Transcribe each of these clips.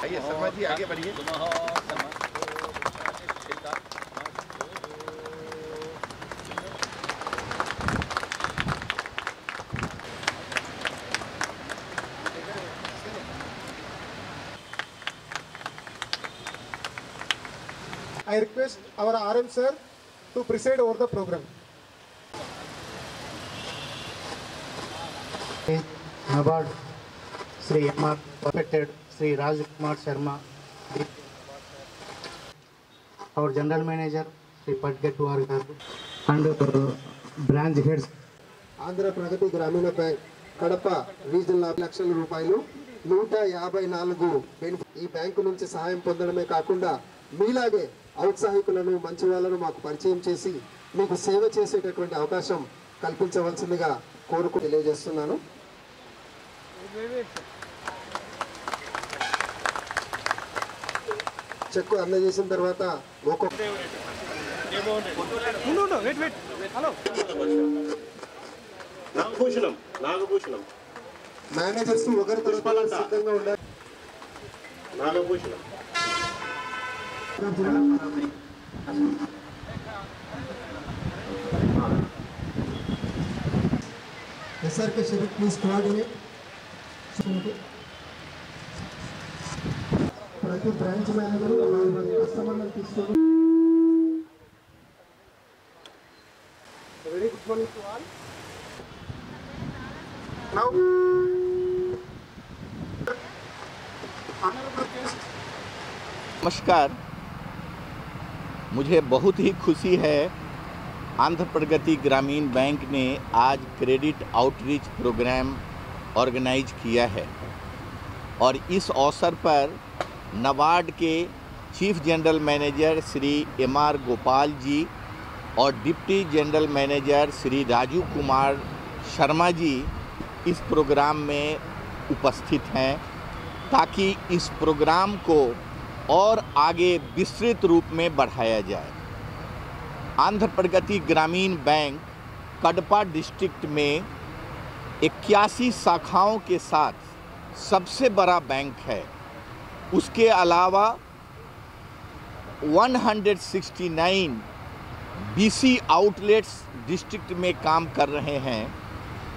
आइए शर्मा जी आगे बढ़िए। I request our RM sir to preside over the program. NABARD Sri MR Perfected Sri Rajkumar Sharma, our General Manager Sri Padgetwar Garu, and branch heads. Andhra ప్రగతి గ్రామీణ bank Kadapa regional లక్షల రూపాయలు 154 ఈ bank నుంచి సహాయం పొందడమే కాకుండా మీలాగే ఔత్సాహికులను మంచి వాళ్ళను మాకు పరిచయం చేసి మీకు సేవ చేసేటటువంటి అవకాశం కల్పించవలసిందిగా కోరుకు తెలియజేస్తున్నాను. చెక్కు అందజేసిన తర్వాత ఒక్కొక్క నాగభూషణం మేనేజర్స్ ఒకరి తరపున సిద్ధంగా ఉండాలి. Nagabhushanam SRK Sharif, please coordinate. ప్రతి బ్రాంచ్ మేనేజర్ కస్టమర్లను తీసుకొని very good morning to all. Now नमस्कार, मुझे बहुत ही खुशी है आंध्र प्रगति ग्रामीण बैंक ने आज क्रेडिट आउटरीच प्रोग्राम ऑर्गेनाइज किया है और इस अवसर पर नाबार्ड के chief general manager Shri MR Gopal ji और deputy general manager Shri Raju Kumar Sharma ji इस प्रोग्राम में उपस्थित हैं ताकि इस प्रोग्राम को और आगे विस्तृत रूप में बढ़ाया जाए। आंध्र प्रगति ग्रामीण बैंक कडपा डिस्ट्रिक्ट में 81 शाखाओं के साथ सबसे बड़ा बैंक है। उसके अलावा 169 BC आउटलेट्स डिस्ट्रिक्ट में काम कर रहे हैं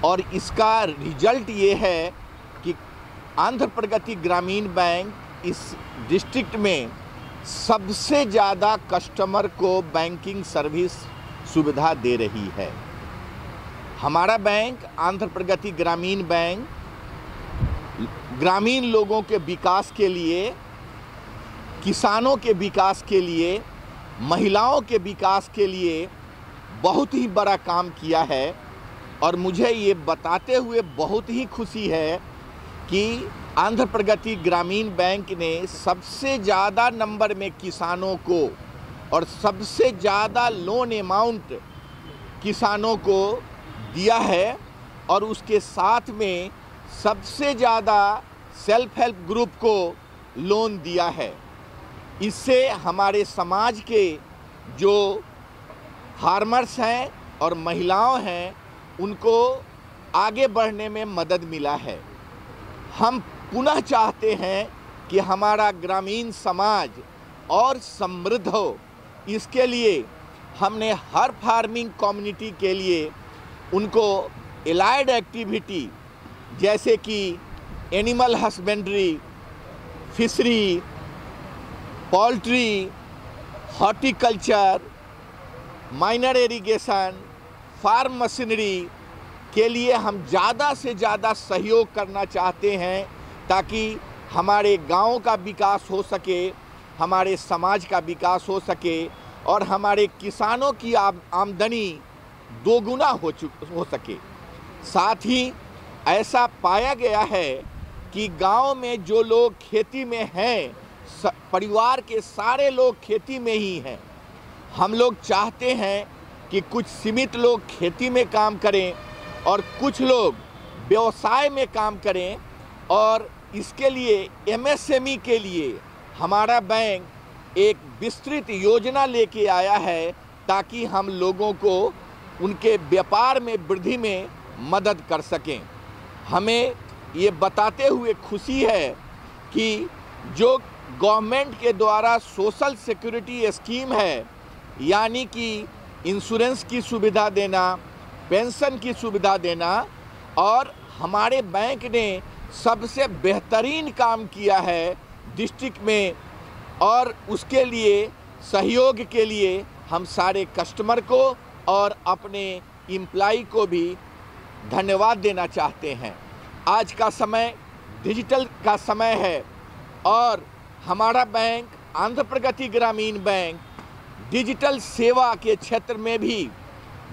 और इसका रिजल्ट ये है कि आंध्र प्रगति ग्रामीण बैंक इस डिस्ट्रिक्ट में सबसे ज़्यादा कस्टमर को बैंकिंग सर्विस सुविधा दे रही है। हमारा बैंक आंध्र प्रगति ग्रामीण बैंक ग्रामीण लोगों के विकास के लिए, किसानों के विकास के लिए, महिलाओं के विकास के लिए बहुत ही बड़ा काम किया है और मुझे ये बताते हुए बहुत ही खुशी है कि आंध्र प्रगति ग्रामीण बैंक ने सबसे ज़्यादा नंबर में किसानों को और सबसे ज़्यादा लोन अमाउंट किसानों को दिया है और उसके साथ में सबसे ज़्यादा सेल्फ हेल्प ग्रुप को लोन दिया है। इससे हमारे समाज के जो फार्मर्स हैं और महिलाओं हैं उनको आगे बढ़ने में मदद मिला है। हम पुनः चाहते हैं कि हमारा ग्रामीण समाज और समृद्ध हो। इसके लिए हमने हर फार्मिंग कम्युनिटी के लिए उनको एलाइड एक्टिविटी जैसे कि animal husbandry, fishery, poultry, horticulture, minor irrigation, farm machinery के लिए हम ज़्यादा से ज़्यादा सहयोग करना चाहते हैं ताकि हमारे गांव का विकास हो सके, हमारे समाज का विकास हो सके और हमारे किसानों की आमदनी दोगुना हो सके। साथ ही ऐसा पाया गया है कि गांव में जो लोग खेती में हैं, परिवार के सारे लोग खेती में ही हैं। हम लोग चाहते हैं कि कुछ सीमित लोग खेती में काम करें और कुछ लोग व्यवसाय में काम करें और इसके लिए MSME के लिए हमारा बैंक एक विस्तृत योजना लेके आया है ताकि हम लोगों को उनके व्यापार में वृद्धि में मदद कर सकें। हमें ये बताते हुए खुशी है कि जो गवर्नमेंट के द्वारा सोशल सिक्योरिटी स्कीम है, यानी कि इंश्योरेंस की सुविधा देना, पेंशन की सुविधा देना, और हमारे बैंक ने सबसे बेहतरीन काम किया है डिस्ट्रिक्ट में, और उसके लिए सहयोग के लिए हम सारे कस्टमर को और अपने एम्प्लॉय को भी धन्यवाद देना चाहते हैं। आज का समय डिजिटल का समय है और हमारा बैंक आंध्र प्रगति ग्रामीण बैंक डिजिटल सेवा के क्षेत्र में भी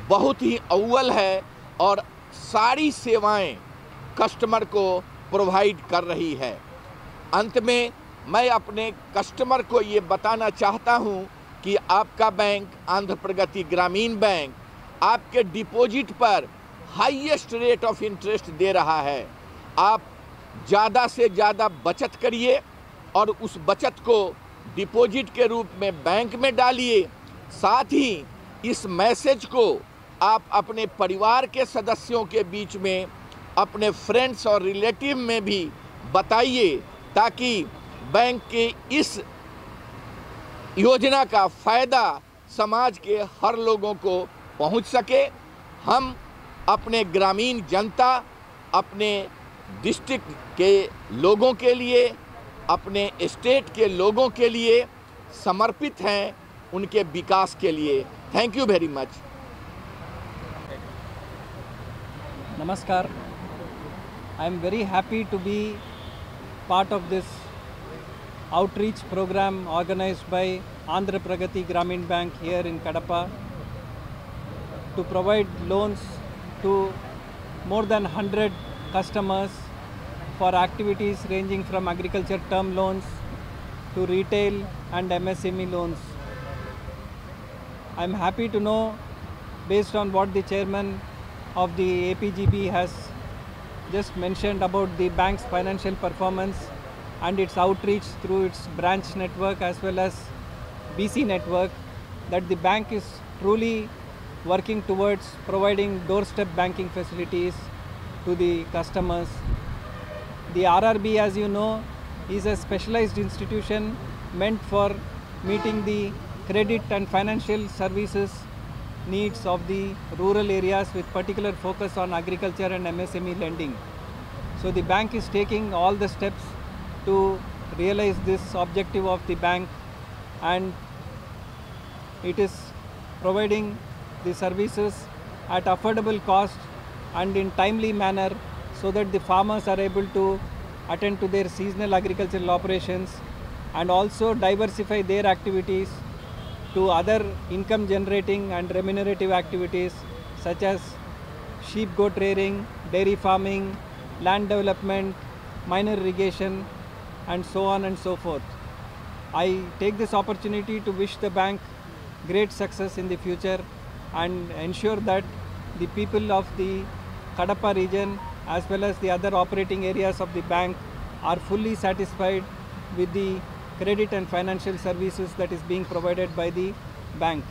बहुत ही अव्वल है और सारी सेवाएं कस्टमर को प्रोवाइड कर रही है। अंत में मैं अपने कस्टमर को ये बताना चाहता हूं कि आपका बैंक आंध्र प्रगति ग्रामीण बैंक आपके डिपॉजिट पर हाईएस्ट रेट ऑफ इंटरेस्ट दे रहा है। आप ज़्यादा से ज़्यादा बचत करिए और उस बचत को डिपॉजिट के रूप में बैंक में डालिए। साथ ही इस मैसेज को आप अपने परिवार के सदस्यों के बीच में, अपने फ्रेंड्स और रिलेटिव में भी बताइए, ताकि बैंक के इस योजना का फ़ायदा समाज के हर लोगों को पहुंच सके। हम अपने ग्रामीण जनता, अपने डिस्ट्रिक्ट के लोगों के लिए, अपने स्टेट के लोगों के लिए समर्पित हैं, उनके विकास के लिए। Thank you very much. Namaskar. I am very happy to be part of this outreach program organized by Andhra Pragati Gramin Bank here in Kadapa to provide loans to more than 100 customers for activities ranging from agriculture term loans to retail and MSME loans. I am happy to know, based on what the chairman of the APGB has just mentioned about the bank's financial performance and its outreach through its branch network as well as BC network, that the bank is truly working towards providing doorstep banking facilities to the customers. The RRB, as you know, is a specialized institution meant for meeting the credit and financial services needs of the rural areas with particular focus on agriculture and MSME lending. So the bank is taking all the steps to realize this objective of the bank, and it is providing the services at affordable cost and in timely manner so that the farmers are able to attend to their seasonal agricultural operations and also diversify their activities to other income generating and remunerative activities such as sheep goat rearing, dairy farming, land development, minor irrigation, and so on and so forth. I take this opportunity to wish the bank great success in the future and ensure that the people of the Kadapa region as well as the other operating areas of the bank are fully satisfied with the credit and financial services that is being provided by the bank.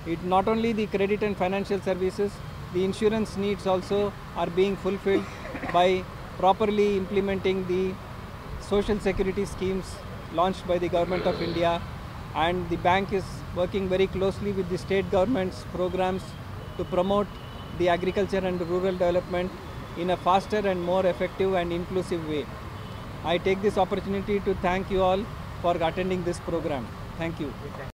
It not only the credit and financial services, the insurance needs also are being fulfilled by properly implementing the social security schemes launched by the Government of India, and the bank is working very closely with the state government's programs to promote the agriculture and rural development in a faster and more effective and inclusive way. I take this opportunity to thank you all for attending this program. Thank you.